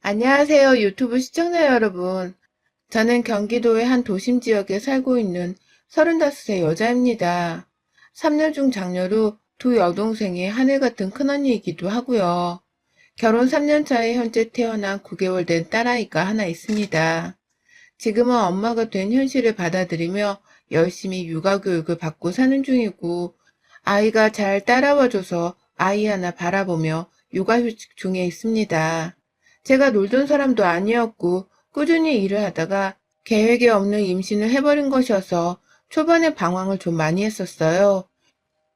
안녕하세요, 유튜브 시청자 여러분. 저는 경기도의 한 도심 지역에 살고 있는 35세 여자입니다. 3년 중 장녀로 두 여동생의 하늘 같은 큰언니이기도 하고요. 결혼 3년 차에 현재 태어난 9개월 된 딸아이가 하나 있습니다. 지금은 엄마가 된 현실을 받아들이며 열심히 육아 교육을 받고 사는 중이고, 아이가 잘 따라와줘서 아이 하나 바라보며 육아휴직 중에 있습니다. 제가 놀던 사람도 아니었고 꾸준히 일을 하다가 계획에 없는 임신을 해버린 것이어서 초반에 방황을 좀 많이 했었어요.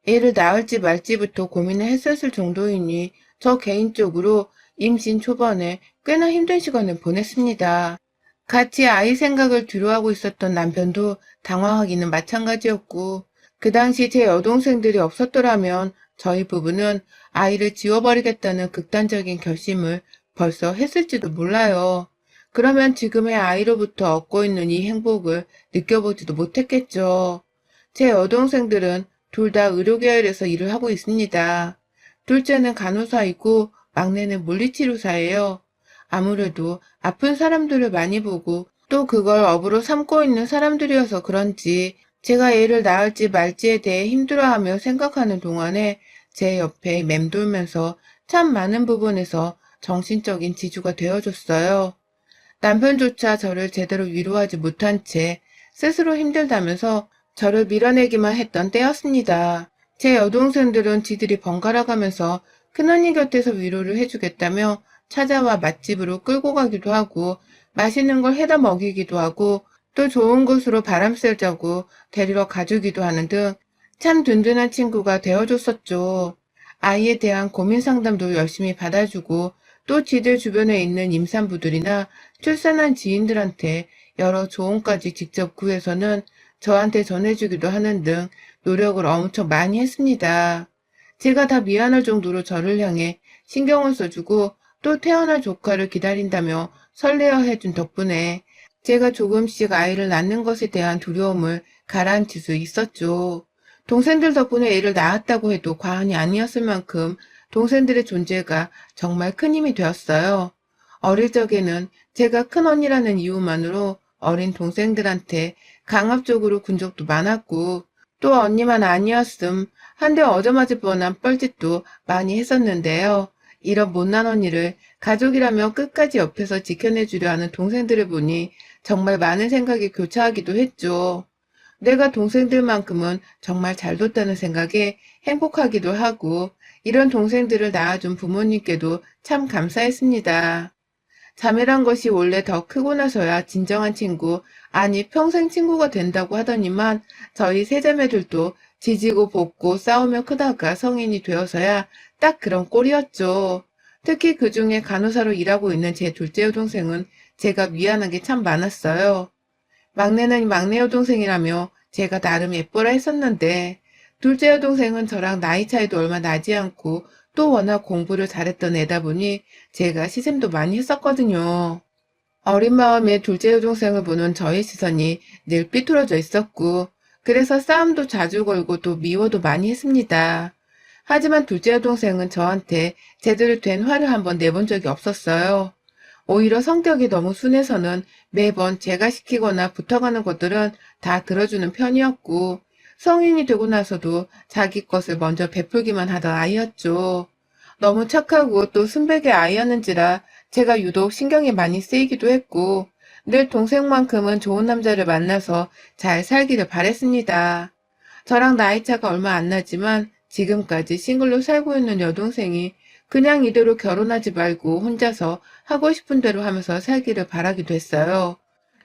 애를 낳을지 말지부터 고민을 했었을 정도이니 저 개인적으로 임신 초반에 꽤나 힘든 시간을 보냈습니다. 같이 아이 생각을 뒤로하고 있었던 남편도 당황하기는 마찬가지였고, 그 당시 제 여동생들이 없었더라면 저희 부부는 아이를 지워버리겠다는 극단적인 결심을 벌써 했을지도 몰라요. 그러면 지금의 아이로부터 얻고 있는 이 행복을 느껴보지도 못했겠죠. 제 여동생들은 둘 다 의료계열에서 일을 하고 있습니다. 둘째는 간호사이고 막내는 물리치료사예요. 아무래도 아픈 사람들을 많이 보고 또 그걸 업으로 삼고 있는 사람들이어서 그런지 제가 애를 낳을지 말지에 대해 힘들어하며 생각하는 동안에 제 옆에 맴돌면서 참 많은 부분에서 정신적인 지주가 되어줬어요. 남편조차 저를 제대로 위로하지 못한 채 스스로 힘들다면서 저를 밀어내기만 했던 때였습니다. 제 여동생들은 지들이 번갈아 가면서 큰언니 곁에서 위로를 해주겠다며 찾아와 맛집으로 끌고 가기도 하고 맛있는 걸 해다 먹이기도 하고 또 좋은 곳으로 바람 쐬자고 데리러 가주기도 하는 등 참 든든한 친구가 되어줬었죠. 아이에 대한 고민 상담도 열심히 받아주고 또 지들 주변에 있는 임산부들이나 출산한 지인들한테 여러 조언까지 직접 구해서는 저한테 전해주기도 하는 등 노력을 엄청 많이 했습니다. 제가 다 미안할 정도로 저를 향해 신경을 써주고 또 태어날 조카를 기다린다며 설레어해준 덕분에 제가 조금씩 아이를 낳는 것에 대한 두려움을 가라앉힐 수 있었죠. 동생들 덕분에 애를 낳았다고 해도 과언이 아니었을 만큼 동생들의 존재가 정말 큰 힘이 되었어요. 어릴 적에는 제가 큰언니라는 이유만으로 어린 동생들한테 강압적으로 군 적도 많았고 또 언니만 아니었음 한 대 얻어맞을 뻔한 뻘짓도 많이 했었는데요. 이런 못난 언니를 가족이라며 끝까지 옆에서 지켜내주려 하는 동생들을 보니 정말 많은 생각이 교차하기도 했죠. 내가 동생들만큼은 정말 잘 뒀다는 생각에 행복하기도 하고 이런 동생들을 낳아준 부모님께도 참 감사했습니다. 자매란 것이 원래 더 크고 나서야 진정한 친구, 아니 평생 친구가 된다고 하더니만 저희 세자매들도 지지고 볶고 싸우며 크다가 성인이 되어서야 딱 그런 꼴이었죠. 특히 그중에 간호사로 일하고 있는 제 둘째 여동생은 제가 미안한 게 참 많았어요. 막내는 막내 여동생이라며 제가 나름 예뻐라 했었는데 둘째 여동생은 저랑 나이 차이도 얼마 나지 않고 또 워낙 공부를 잘했던 애다 보니 제가 시샘도 많이 했었거든요. 어린 마음에 둘째 여동생을 보는 저의 시선이 늘 삐뚤어져 있었고 그래서 싸움도 자주 걸고 또 미워도 많이 했습니다. 하지만 둘째 여동생은 저한테 제대로 된 화를 한번 내본 적이 없었어요. 오히려 성격이 너무 순해서는 매번 제가 시키거나 부탁하는 것들은 다 들어주는 편이었고 성인이 되고 나서도 자기 것을 먼저 베풀기만 하던 아이였죠. 너무 착하고 또 순백의 아이였는지라 제가 유독 신경이 많이 쓰이기도 했고 늘 동생만큼은 좋은 남자를 만나서 잘 살기를 바랬습니다. 저랑 나이 차가 얼마 안 나지만 지금까지 싱글로 살고 있는 여동생이 그냥 이대로 결혼하지 말고 혼자서 하고 싶은 대로 하면서 살기를 바라기도 했어요.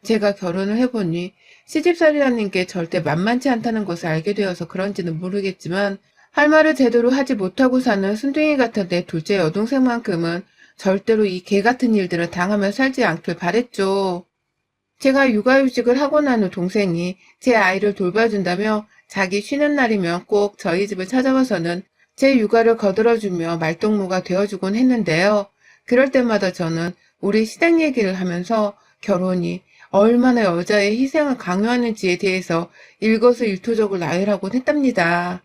제가 결혼을 해보니 시집살이라는 게 절대 만만치 않다는 것을 알게 되어서 그런지는 모르겠지만 할 말을 제대로 하지 못하고 사는 순둥이 같은 내 둘째 여동생만큼은 절대로 이 개 같은 일들을 당하며 살지 않길 바랬죠. 제가 육아휴직을 하고 난 후 동생이 제 아이를 돌봐준다며 자기 쉬는 날이면 꼭 저희 집을 찾아와서는 제 육아를 거들어주며 말동무가 되어주곤 했는데요. 그럴 때마다 저는 우리 시댁 얘기를 하면서 결혼이 얼마나 여자의 희생을 강요하는지에 대해서 일거수일투족을 나열하곤 했답니다.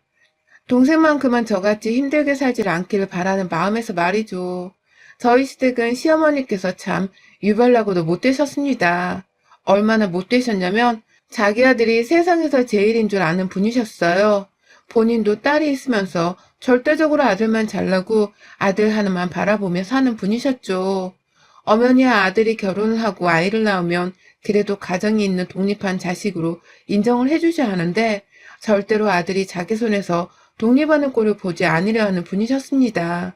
동생만큼은 저같이 힘들게 살지 않기를 바라는 마음에서 말이죠. 저희 시댁은 시어머니께서 참 유별나고도 못되셨습니다. 얼마나 못되셨냐면 자기 아들이 세상에서 제일인 줄 아는 분이셨어요. 본인도 딸이 있으면서 절대적으로 아들만 잘나고 아들 하나만 바라보며 사는 분이셨죠. 어머니와 아들이 결혼을 하고 아이를 낳으면 그래도 가정이 있는 독립한 자식으로 인정을 해주셔야 하는데 절대로 아들이 자기 손에서 독립하는 꼴을 보지 않으려 하는 분이셨습니다.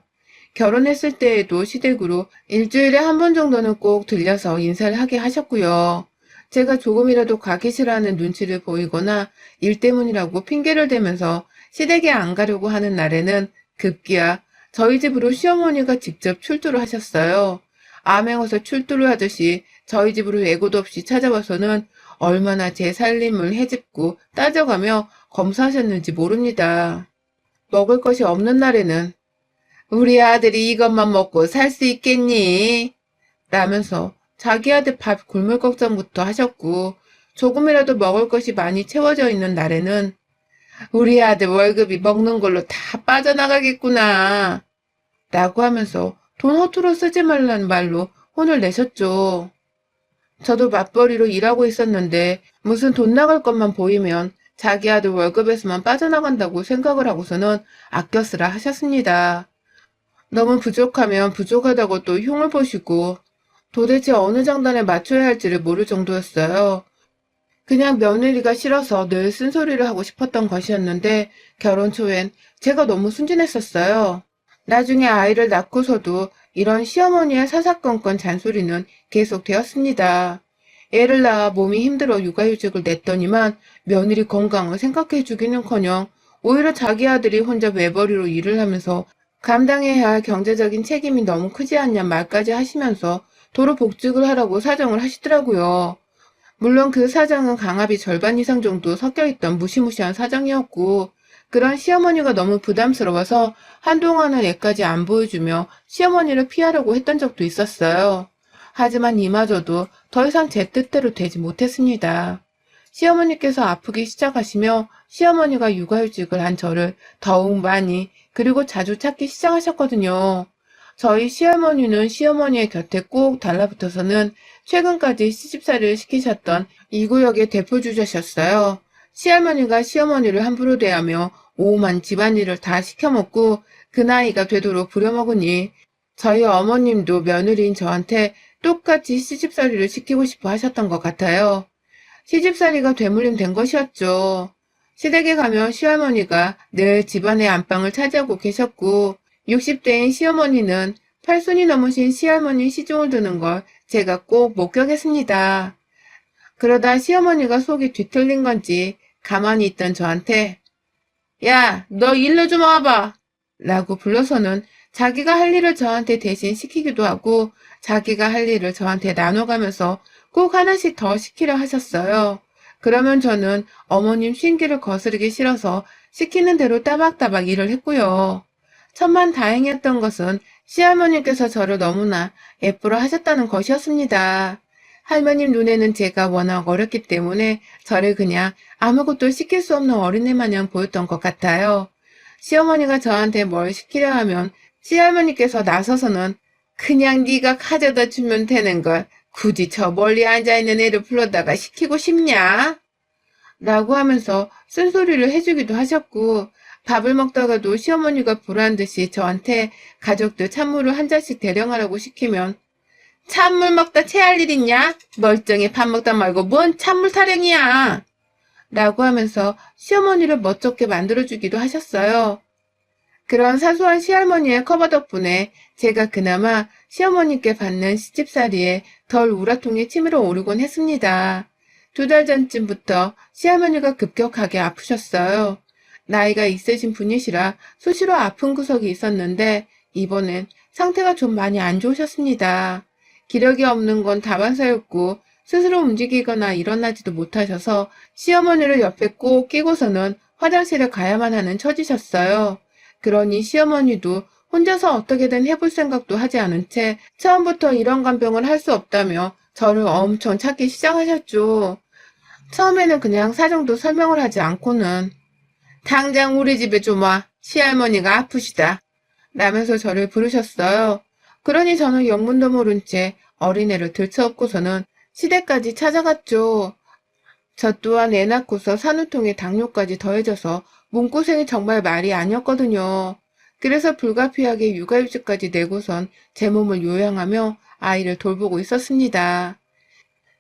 결혼했을 때에도 시댁으로 일주일에 한 번 정도는 꼭 들려서 인사를 하게 하셨고요. 제가 조금이라도 가기 싫어하는 눈치를 보이거나 일 때문이라고 핑계를 대면서 시댁에 안 가려고 하는 날에는 급기야 저희 집으로 시어머니가 직접 출두를 하셨어요. 암행어사 출두를 하듯이 저희 집으로 예고도 없이 찾아와서는 얼마나 제 살림을 헤집고 따져가며 검사하셨는지 모릅니다. 먹을 것이 없는 날에는 우리 아들이 이것만 먹고 살 수 있겠니? 라면서 자기 아들 밥 굶을 걱정부터 하셨고 조금이라도 먹을 것이 많이 채워져 있는 날에는 우리 아들 월급이 먹는 걸로 다 빠져나가겠구나 라고 하면서 돈 허투루 쓰지 말라는 말로 혼을 내셨죠. 저도 맞벌이로 일하고 있었는데 무슨 돈 나갈 것만 보이면 자기 아들 월급에서만 빠져나간다고 생각을 하고서는 아껴 쓰라 하셨습니다. 너무 부족하면 부족하다고 또 흉을 보시고 도대체 어느 장단에 맞춰야 할지를 모를 정도였어요. 그냥 며느리가 싫어서 늘 쓴소리를 하고 싶었던 것이었는데 결혼 초엔 제가 너무 순진했었어요. 나중에 아이를 낳고서도 이런 시어머니의 사사건건 잔소리는 계속 되었습니다. 애를 낳아 몸이 힘들어 육아휴직을 냈더니만 며느리 건강을 생각해주기는커녕 오히려 자기 아들이 혼자 외벌이로 일을 하면서 감당해야 할 경제적인 책임이 너무 크지 않냐 말까지 하시면서 도로 복직을 하라고 사정을 하시더라고요. 물론 그 사정은 강압이 절반 이상 정도 섞여있던 무시무시한 사정이었고 그런 시어머니가 너무 부담스러워서 한동안은 애까지 안 보여주며 시어머니를 피하려고 했던 적도 있었어요. 하지만 이마저도 더 이상 제 뜻대로 되지 못했습니다. 시어머니께서 아프기 시작하시며 시어머니가 육아휴직을 한 저를 더욱 많이 그리고 자주 찾기 시작하셨거든요. 저희 시어머니는 시어머니의 곁에 꼭 달라붙어서는 최근까지 시집살이를 시키셨던 이 구역의 대표주자셨어요. 시할머니가 시어머니를 함부로 대하며 오만 집안일을 다 시켜먹고 그 나이가 되도록 부려먹으니 저희 어머님도 며느리인 저한테 똑같이 시집살이를 시키고 싶어 하셨던 것 같아요. 시집살이가 되물림 된 것이었죠. 시댁에 가면 시할머니가 늘 집안의 안방을 차지하고 계셨고 60대인 시어머니는 8순이 넘으신 시할머니 시중을 드는 걸 제가 꼭 목격했습니다. 그러다 시어머니가 속이 뒤틀린 건지 가만히 있던 저한테 야, 너 일로 좀 와봐 라고 불러서는 자기가 할 일을 저한테 대신 시키기도 하고 자기가 할 일을 저한테 나눠가면서 꼭 하나씩 더 시키려 하셨어요. 그러면 저는 어머님 쉰기를 거스르기 싫어서 시키는 대로 따박따박 일을 했고요. 천만 다행이었던 것은 시할머니께서 저를 너무나 예쁘러 하셨다는 것이었습니다. 할머님 눈에는 제가 워낙 어렸기 때문에 저를 그냥 아무것도 시킬 수 없는 어린애 마냥 보였던 것 같아요. 시어머니가 저한테 뭘 시키려 하면 시할머니께서 나서서는 그냥 네가 가져다 주면 되는 걸 굳이 저 멀리 앉아있는 애를 불러다가 시키고 싶냐? 라고 하면서 쓴소리를 해주기도 하셨고 밥을 먹다가도 시어머니가 보란듯이 저한테 가족들 찬물을 한 잔씩 대령하라고 시키면 찬물 먹다 체할 일 있냐? 멀쩡히 밥 먹다 말고 뭔 찬물 타령이야! 라고 하면서 시어머니를 멋쩍게 만들어주기도 하셨어요. 그런 사소한 시할머니의 커버 덕분에 제가 그나마 시어머니께 받는 시집살이에 덜 우라통이 치밀어 오르곤 했습니다. 2달 전쯤부터 시할머니가 급격하게 아프셨어요. 나이가 있으신 분이시라 수시로 아픈 구석이 있었는데 이번엔 상태가 좀 많이 안 좋으셨습니다. 기력이 없는 건 다반사였고 스스로 움직이거나 일어나지도 못하셔서 시어머니를 옆에 꼭 끼고서는 화장실에 가야만 하는 처지셨어요. 그러니 시어머니도 혼자서 어떻게든 해볼 생각도 하지 않은 채 처음부터 이런 간병을 할 수 없다며 저를 엄청 찾기 시작하셨죠. 처음에는 그냥 사정도 설명을 하지 않고는 당장 우리 집에 좀 와. 시할머니가 아프시다. 라면서 저를 부르셨어요. 그러니 저는 영문도 모른 채 어린애를 들쳐업고서는 시댁까지 찾아갔죠. 저 또한 애 낳고서 산후통에 당뇨까지 더해져서 몸고생이 정말 말이 아니었거든요. 그래서 불가피하게 육아휴직까지 내고선 제 몸을 요양하며 아이를 돌보고 있었습니다.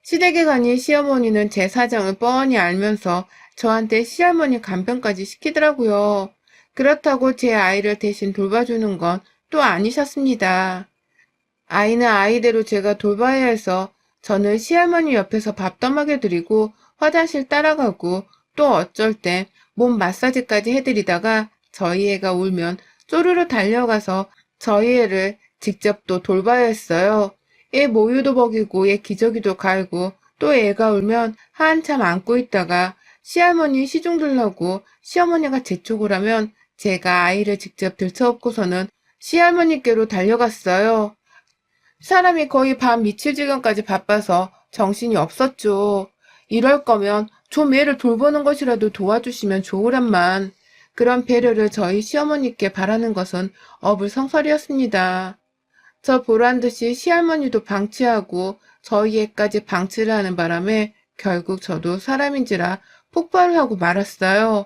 시댁에 가니 시어머니는 제 사정을 뻔히 알면서 저한테 시할머니 간병까지 시키더라고요. 그렇다고 제 아이를 대신 돌봐주는 건 또 아니셨습니다. 아이는 아이대로 제가 돌봐야 해서 저는 시할머니 옆에서 밥 떠먹여 드리고 화장실 따라가고 또 어쩔 땐 몸 마사지까지 해드리다가 저희 애가 울면 쪼르르 달려가서 저희 애를 직접 또 돌봐야 했어요. 애 모유도 먹이고 애 기저귀도 갈고 또 애가 울면 한참 안고 있다가 시할머니 시중 들라고 시어머니가 재촉을 하면 제가 아이를 직접 들쳐업고서는 시할머니께로 달려갔어요. 사람이 거의 밤 미칠 지경까지 바빠서 정신이 없었죠. 이럴 거면 좀 애를 돌보는 것이라도 도와주시면 좋으란만. 그런 배려를 저희 시어머니께 바라는 것은 어불성설이었습니다. 저 보란 듯이 시할머니도 방치하고 저희 애까지 방치를 하는 바람에 결국 저도 사람인지라 폭발을 하고 말았어요.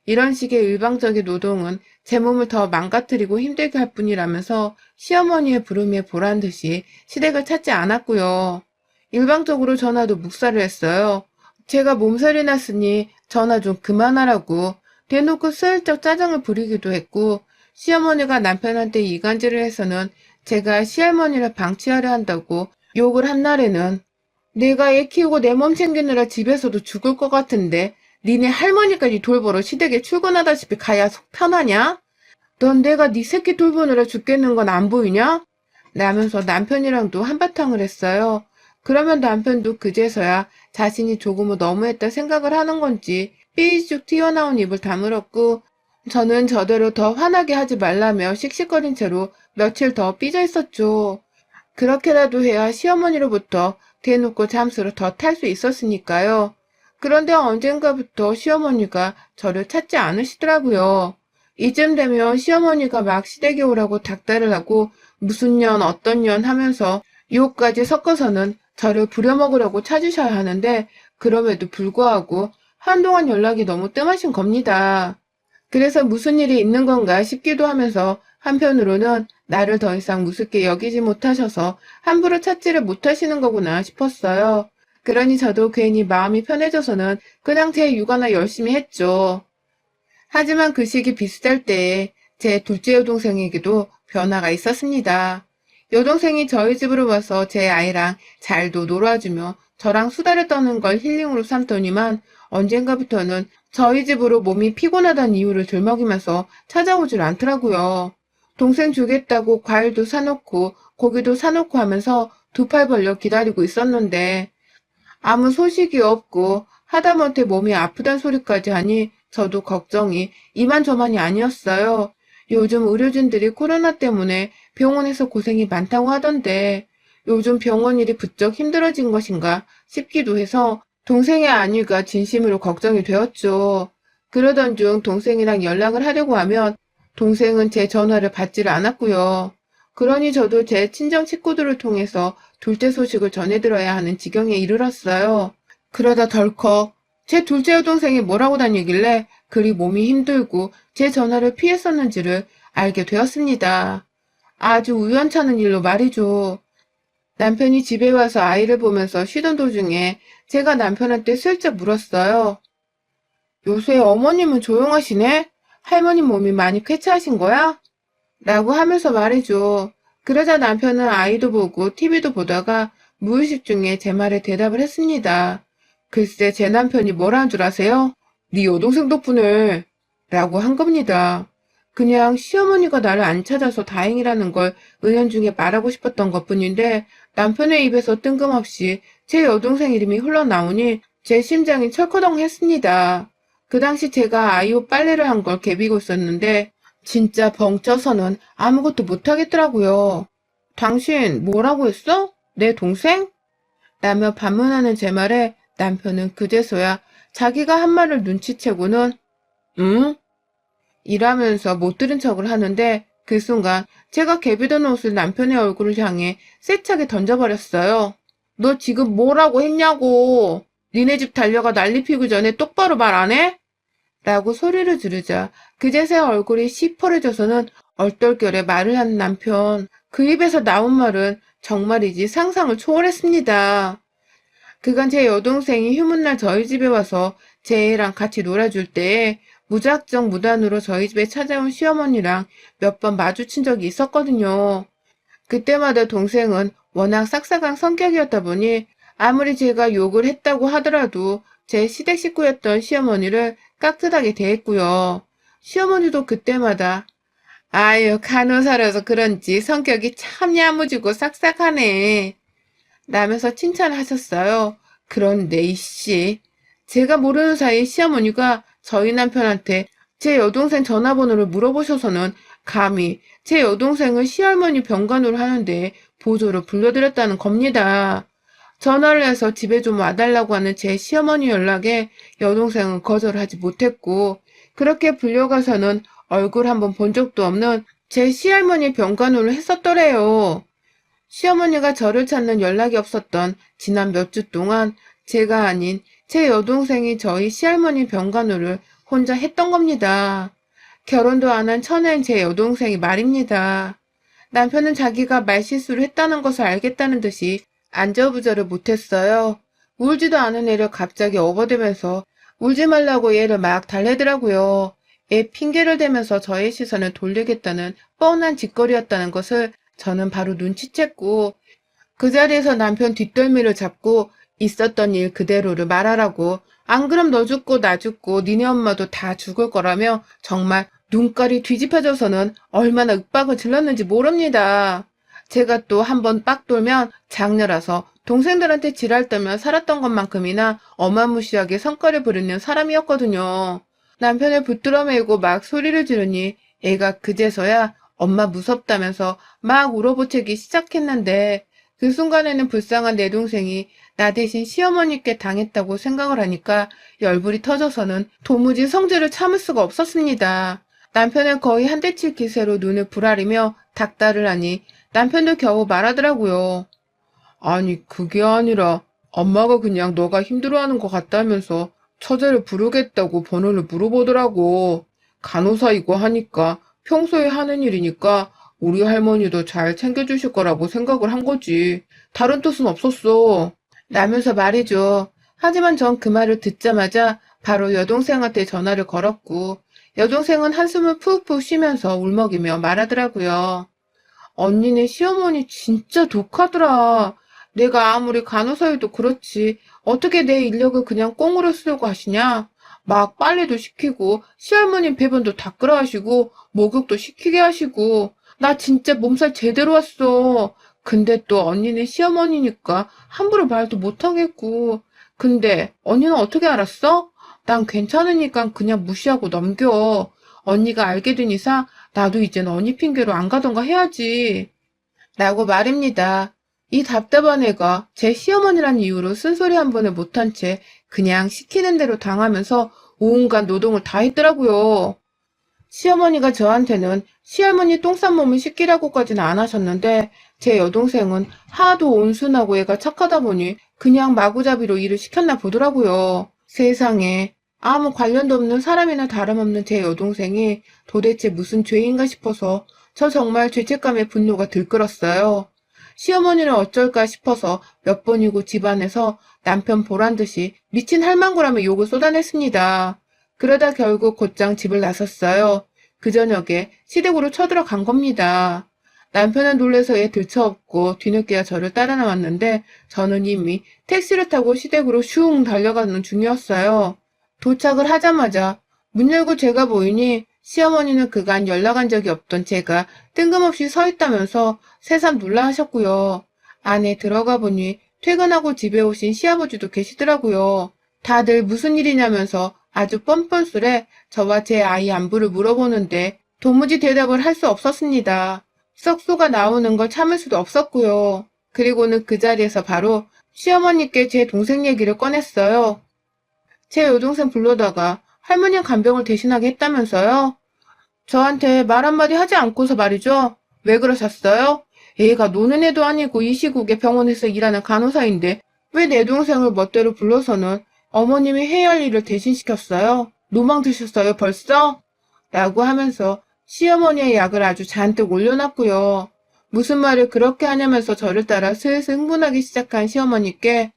이런 식의 일방적인 노동은 제 몸을 더 망가뜨리고 힘들게 할 뿐이라면서 시어머니의 부름에 보란 듯이 시댁을 찾지 않았고요. 일방적으로 전화도 묵살을 했어요. 제가 몸살이 났으니 전화 좀 그만하라고 대놓고 슬쩍 짜증을 부리기도 했고 시어머니가 남편한테 이간질을 해서는 제가 시할머니를 방치하려 한다고 욕을 한 날에는 내가 애 키우고 내 몸 챙기느라 집에서도 죽을 것 같은데 니네 할머니까지 돌보러 시댁에 출근하다시피 가야 속 편하냐? 넌 내가 네 새끼 돌보느라 죽겠는 건 안 보이냐? 라면서 남편이랑도 한바탕을 했어요. 그러면 남편도 그제서야 자신이 조금은 너무했다 생각을 하는 건지 삐죽 튀어나온 입을 다물었고 저는 저대로 더 화나게 하지 말라며 씩씩거린 채로 며칠 더 삐져 있었죠. 그렇게라도 해야 시어머니로부터 대놓고 잠수를 더 탈 수 있었으니까요. 그런데 언젠가부터 시어머니가 저를 찾지 않으시더라고요. 이쯤 되면 시어머니가 막 시댁에 오라고 닥달을 하고 무슨 년 어떤 년 하면서 욕까지 섞어서는 저를 부려먹으려고 찾으셔야 하는데 그럼에도 불구하고 한동안 연락이 너무 뜸하신 겁니다. 그래서 무슨 일이 있는 건가 싶기도 하면서 한편으로는 나를 더 이상 무섭게 여기지 못하셔서 함부로 찾지를 못하시는 거구나 싶었어요. 그러니 저도 괜히 마음이 편해져서는 그냥 제 육아나 열심히 했죠. 하지만 그 시기 비슷할 때에 제 둘째 여동생에게도 변화가 있었습니다. 여동생이 저희 집으로 와서 제 아이랑 잘도 놀아주며 저랑 수다를 떠는 걸 힐링으로 삼더니만 언젠가부터는 저희 집으로 몸이 피곤하다는 이유를 들먹이면서 찾아오질 않더라고요. 동생 주겠다고 과일도 사놓고 고기도 사놓고 하면서 두 팔 벌려 기다리고 있었는데 아무 소식이 없고 하다못해 몸이 아프단 소리까지 하니 저도 걱정이 이만저만이 아니었어요. 요즘 의료진들이 코로나 때문에 병원에서 고생이 많다고 하던데 요즘 병원 일이 부쩍 힘들어진 것인가 싶기도 해서 동생의 안위가 진심으로 걱정이 되었죠. 그러던 중 동생이랑 연락을 하려고 하면 동생은 제 전화를 받지를 않았고요. 그러니 저도 제 친정 식구들을 통해서 둘째 소식을 전해들어야 하는 지경에 이르렀어요. 그러다 덜컥 제 둘째 여동생이 뭐라고 다니길래 그리 몸이 힘들고 제 전화를 피했었는지를 알게 되었습니다. 아주 우연찮은 일로 말이죠. 남편이 집에 와서 아이를 보면서 쉬던 도중에 제가 남편한테 슬쩍 물었어요. 요새 어머님은 조용하시네? 할머니 몸이 많이 쾌차하신 거야? 라고 하면서 말이죠. 그러자 남편은 아이도 보고 TV도 보다가 무의식 중에 제 말에 대답을 했습니다. 글쎄 제 남편이 뭐라는 줄 아세요? 네 여동생 덕분에 라고 한 겁니다. 그냥 시어머니가 나를 안 찾아서 다행이라는 걸 은연중에 말하고 싶었던 것뿐인데 남편의 입에서 뜬금없이 제 여동생 이름이 흘러나오니 제 심장이 철커덩 했습니다. 그 당시 제가 아이 옷 빨래를 한 걸 개비고 있었는데 진짜 벙쪄서는 아무것도 못하겠더라고요. 당신 뭐라고 했어? 내 동생? 라며 반문하는 제 말에 남편은 그제서야 자기가 한 말을 눈치채고는 응? 이라면서 못 들은 척을 하는데 그 순간 제가 개비던 옷을 남편의 얼굴을 향해 세차게 던져버렸어요. 너 지금 뭐라고 했냐고. 니네 집 달려가 난리 피기 전에 똑바로 말 안 해? 라고 소리를 지르자 그제서야 얼굴이 시퍼래져서는 얼떨결에 말을 하는 남편. 그 입에서 나온 말은 정말이지 상상을 초월했습니다. 그간 제 여동생이 휴문날 저희 집에 와서 제 애랑 같이 놀아줄 때에 무작정 무단으로 저희 집에 찾아온 시어머니랑 몇 번 마주친 적이 있었거든요. 그때마다 동생은 워낙 싹싹한 성격이었다 보니 아무리 제가 욕을 했다고 하더라도 제 시댁 식구였던 시어머니를 깍듯하게 대했고요. 시어머니도 그때마다 아유 간호사라서 그런지 성격이 참 야무지고 싹싹하네 라면서 칭찬하셨어요. 그런데 이씨, 제가 모르는 사이 시어머니가 저희 남편한테 제 여동생 전화번호를 물어보셔서는 감히 제 여동생을 시할머니 병간호를 하는데 보조로 불러드렸다는 겁니다. 전화를 해서 집에 좀 와달라고 하는 제 시어머니 연락에 여동생은 거절하지 못했고 그렇게 불려가서는 얼굴 한번 본 적도 없는 제 시할머니 병간호를 했었더래요. 시어머니가 저를 찾는 연락이 없었던 지난 몇 주 동안 제가 아닌 제 여동생이 저희 시할머니 병간호를 혼자 했던 겁니다. 결혼도 안 한 처녀인 제 여동생이 말입니다. 남편은 자기가 말실수를 했다는 것을 알겠다는 듯이 안절부절을 못했어요. 울지도 않은 애를 갑자기 업어대면서 울지 말라고 얘를 막 달래더라고요. 애 핑계를 대면서 저의 시선을 돌리겠다는 뻔한 짓거리였다는 것을 저는 바로 눈치챘고 그 자리에서 남편 뒷덜미를 잡고 있었던 일 그대로를 말하라고 안 그럼 너 죽고 나 죽고 니네 엄마도 다 죽을 거라며 정말 눈깔이 뒤집혀져서는 얼마나 윽박을 질렀는지 모릅니다. 제가 또 한 번 빡 돌면 장녀라서 동생들한테 지랄 떨며 살았던 것만큼이나 어마무시하게 성과를 부리는 사람이었거든요. 남편을 붙들어 매고 막 소리를 지르니 애가 그제서야 엄마 무섭다면서 막 울어보채기 시작했는데 그 순간에는 불쌍한 내 동생이 나 대신 시어머니께 당했다고 생각을 하니까 열불이 터져서는 도무지 성질을 참을 수가 없었습니다. 남편은 거의 한 대 칠 기세로 눈을 부라리며 닥달을 하니 남편도 겨우 말하더라고요. 아니 그게 아니라 엄마가 그냥 너가 힘들어하는 것 같다면서 처제를 부르겠다고 번호를 물어보더라고. 간호사이고 하니까 평소에 하는 일이니까 우리 할머니도 잘 챙겨주실 거라고 생각을 한 거지. 다른 뜻은 없었어. 라면서 말이죠. 하지만 전 그 말을 듣자마자 바로 여동생한테 전화를 걸었고 여동생은 한숨을 푹푹 쉬면서 울먹이며 말하더라고요. 언니네 시어머니 진짜 독하더라. 내가 아무리 간호사여도 그렇지. 어떻게 내 인력을 그냥 꽁으로 쓰려고 하시냐? 막 빨래도 시키고 시할머니 배변도 닦으라 하시고 목욕도 시키게 하시고 나 진짜 몸살 제대로 왔어. 근데 또 언니네 시어머니니까 함부로 말도 못하겠고. 근데 언니는 어떻게 알았어? 난 괜찮으니까 그냥 무시하고 넘겨. 언니가 알게 된 이상 나도 이젠 언니 핑계로 안 가던가 해야지. 라고 말입니다. 이 답답한 애가 제 시어머니란 이유로 쓴소리 한 번을 못한 채 그냥 시키는 대로 당하면서 온갖 노동을 다 했더라고요. 시어머니가 저한테는 시할머니 똥 싼 몸을 씻기라고까지는 안 하셨는데 제 여동생은 하도 온순하고 애가 착하다 보니 그냥 마구잡이로 일을 시켰나 보더라고요. 세상에 아무 관련도 없는 사람이나 다름없는 제 여동생이 도대체 무슨 죄인가 싶어서 저 정말 죄책감에 분노가 들끓었어요. 시어머니는 어쩔까 싶어서 몇 번이고 집안에서 남편 보란 듯이 미친 할망구라며 욕을 쏟아냈습니다. 그러다 결국 곧장 집을 나섰어요. 그 저녁에 시댁으로 쳐들어간 겁니다. 남편은 놀라서 애 들쳐업고 뒤늦게야 저를 따라 나왔는데 저는 이미 택시를 타고 시댁으로 슝 달려가는 중이었어요. 도착을 하자마자 문 열고 제가 보이니 시어머니는 그간 연락한 적이 없던 제가 뜬금없이 서 있다면서 새삼 놀라하셨고요. 안에 들어가 보니 퇴근하고 집에 오신 시아버지도 계시더라고요. 다들 무슨 일이냐면서 아주 뻔뻔스레 저와 제 아이 안부를 물어보는데 도무지 대답을 할 수 없었습니다. 썩소가 나오는 걸 참을 수도 없었고요. 그리고는 그 자리에서 바로 시어머니께 제 동생 얘기를 꺼냈어요. 제 여동생 불러다가 할머니 간병을 대신하게 했다면서요? 저한테 말 한마디 하지 않고서 말이죠. 왜 그러셨어요? 애가 노는 애도 아니고 이 시국에 병원에서 일하는 간호사인데 왜 내 동생을 멋대로 불러서는 어머님이 해야 할 일을 대신시켰어요? 노망 드셨어요, 벌써? 라고 하면서 시어머니의 약을 아주 잔뜩 올려놨고요. 무슨 말을 그렇게 하냐면서 저를 따라 슬슬 흥분하기 시작한 시어머니께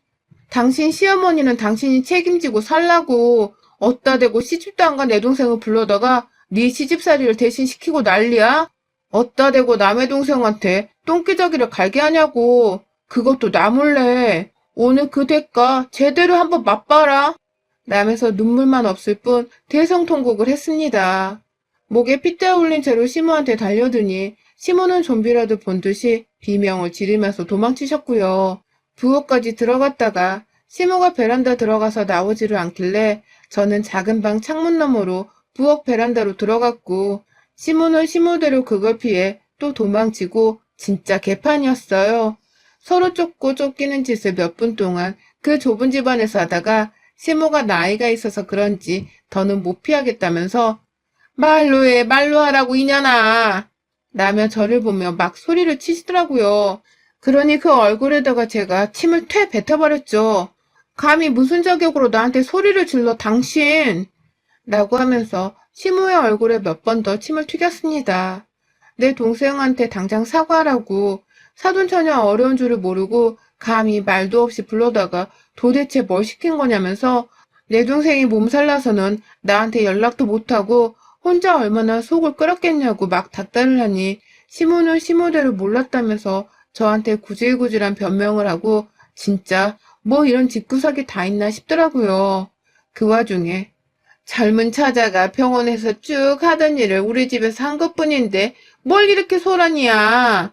당신 시어머니는 당신이 책임지고 살라고 어따 대고 시집도 안 간 내 동생을 불러다가 네 시집살이를 대신 시키고 난리야? 어따 대고 남의 동생한테 똥기저귀를 갈게 하냐고. 그것도 나 몰래. 오늘 그 대가 제대로 한번 맛봐라. 라면서 눈물만 없을 뿐 대성통곡을 했습니다. 목에 핏대 올린 채로 시모한테 달려드니 시모는 좀비라도 본 듯이 비명을 지르면서 도망치셨고요. 부엌까지 들어갔다가 시모가 베란다 들어가서 나오지를 않길래 저는 작은 방 창문 너머로 부엌 베란다로 들어갔고 시모는 시모대로 그걸 피해 또 도망치고 진짜 개판이었어요. 서로 쫓고 쫓기는 짓을 몇 분 동안 그 좁은 집안에서 하다가 시모가 나이가 있어서 그런지 더는 못 피하겠다면서 말로 해, 말로 하라고 이년아. 라며 저를 보며 막 소리를 치시더라고요. 그러니 그 얼굴에다가 제가 침을 퇴 뱉어버렸죠. 감히 무슨 자격으로 나한테 소리를 질러 당신! 라고 하면서 시모의 얼굴에 몇 번 더 침을 튀겼습니다. 내 동생한테 당장 사과하라고 사돈처녀 어려운 줄을 모르고 감히 말도 없이 불러다가 도대체 뭘 시킨 거냐면서 내 동생이 몸살나서는 나한테 연락도 못하고 혼자 얼마나 속을 끓였겠냐고 막 닥달을 하니 시모는 시모대로 몰랐다면서 저한테 구질구질한 변명을 하고 진짜 뭐 이런 집구석이 다 있나 싶더라고요. 그 와중에 젊은 처자가 병원에서 쭉 하던 일을 우리 집에서 한 것뿐인데 뭘 이렇게 소란이야.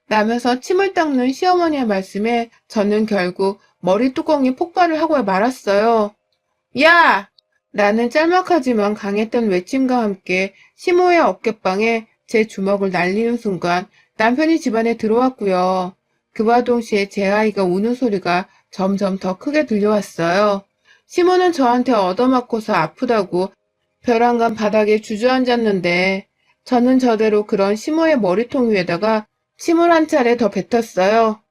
라면서 침을 닦는 시어머니의 말씀에 저는 결국 머리 뚜껑이 폭발을 하고 말았어요. 야! 라는 짤막하지만 강했던 외침과 함께 시모의 어깨빵에 제 주먹을 날리는 순간 남편이 집안에 들어왔고요. 그와 동시에 제 아이가 우는 소리가 점점 더 크게 들려왔어요. 시모는 저한테 얻어맞고서 아프다고 벼랑간 바닥에 주저앉았는데 저는 저대로 그런 시모의 머리통 위에다가 침을 한 차례 더 뱉었어요.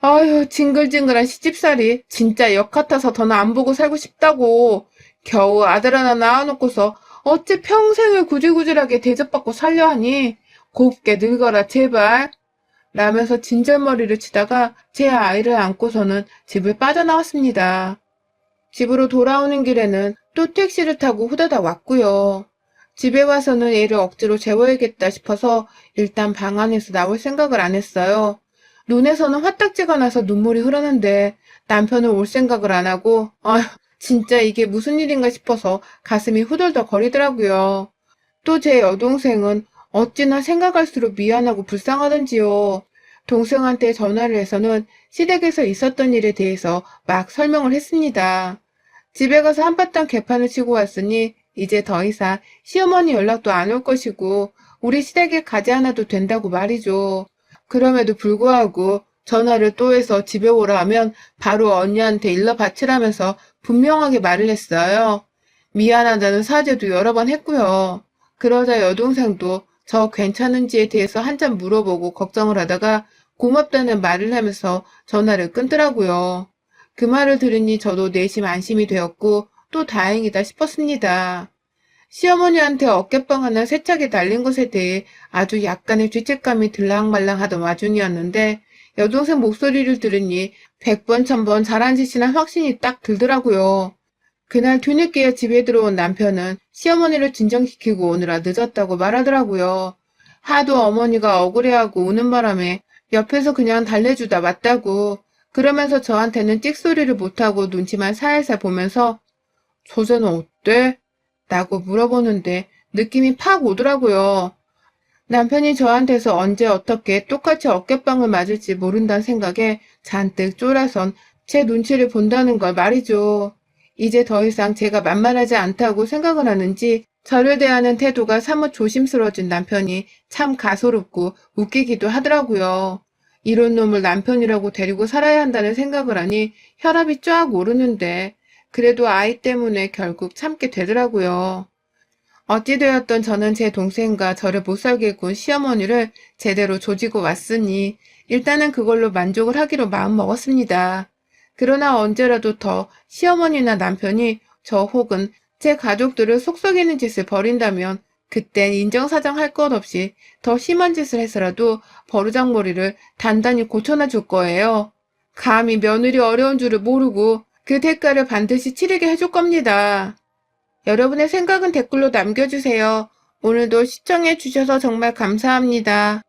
아유, 징글징글한 시집살이 진짜 역 같아서 더는 안 보고 살고 싶다고. 겨우 아들 하나 낳아놓고서 어째 평생을 구질구질하게 대접받고 살려 하니. 곱게 늙어라 제발. 라면서 진절머리를 치다가 제 아이를 안고서는 집을 빠져나왔습니다. 집으로 돌아오는 길에는 또 택시를 타고 후다닥 왔고요. 집에 와서는 애를 억지로 재워야겠다 싶어서 일단 방 안에서 나올 생각을 안 했어요. 눈에서는 화딱지가 나서 눈물이 흐르는데 남편은 올 생각을 안 하고 아휴 진짜 이게 무슨 일인가 싶어서 가슴이 후덜덜 거리더라고요. 또 제 여동생은 어찌나 생각할수록 미안하고 불쌍하던지요. 동생한테 전화를 해서는 시댁에서 있었던 일에 대해서 막 설명을 했습니다. 집에 가서 한바탕 개판을 치고 왔으니 이제 더 이상 시어머니 연락도 안 올 것이고 우리 시댁에 가지 않아도 된다고 말이죠. 그럼에도 불구하고 전화를 또 해서 집에 오라 하면 바로 언니한테 일러 바치라면서 분명하게 말을 했어요. 미안하다는 사죄도 여러 번 했고요. 그러자 여동생도 저 괜찮은지에 대해서 한참 물어보고 걱정을 하다가 고맙다는 말을 하면서 전화를 끊더라고요. 그 말을 들으니 저도 내심 안심이 되었고 또 다행이다 싶었습니다. 시어머니한테 어깨빵 하나 세차게 날린 것에 대해 아주 약간의 죄책감이 들랑말랑하던 와중이었는데 여동생 목소리를 들으니 100번 1000번 잘한 짓이나 확신이 딱 들더라고요. 그날 뒤늦게 집에 들어온 남편은 시어머니를 진정시키고 오느라 늦었다고 말하더라고요. 하도 어머니가 억울해하고 우는 바람에 옆에서 그냥 달래주다 왔다고. 그러면서 저한테는 찍소리를 못하고 눈치만 살살 보면서 소재는 어때? 라고 물어보는데 느낌이 팍 오더라고요. 남편이 저한테서 언제 어떻게 똑같이 어깨빵을 맞을지 모른다는 생각에 잔뜩 쫄아선 제 눈치를 본다는 걸 말이죠. 이제 더 이상 제가 만만하지 않다고 생각을 하는지 저를 대하는 태도가 사뭇 조심스러워진 남편이 참 가소롭고 웃기기도 하더라고요. 이런 놈을 남편이라고 데리고 살아야 한다는 생각을 하니 혈압이 쫙 오르는데 그래도 아이 때문에 결국 참게 되더라고요. 어찌되었던 저는 제 동생과 저를 못살게 군 시어머니를 제대로 조지고 왔으니 일단은 그걸로 만족을 하기로 마음먹었습니다. 그러나 언제라도 더 시어머니나 남편이 저 혹은 제 가족들을 속썩이는 짓을 벌인다면 그땐 인정사정할 것 없이 더 심한 짓을 해서라도 버르장머리를 단단히 고쳐놔 줄 거예요. 감히 며느리 어려운 줄을 모르고 그 대가를 반드시 치르게 해줄 겁니다. 여러분의 생각은 댓글로 남겨주세요. 오늘도 시청해주셔서 정말 감사합니다.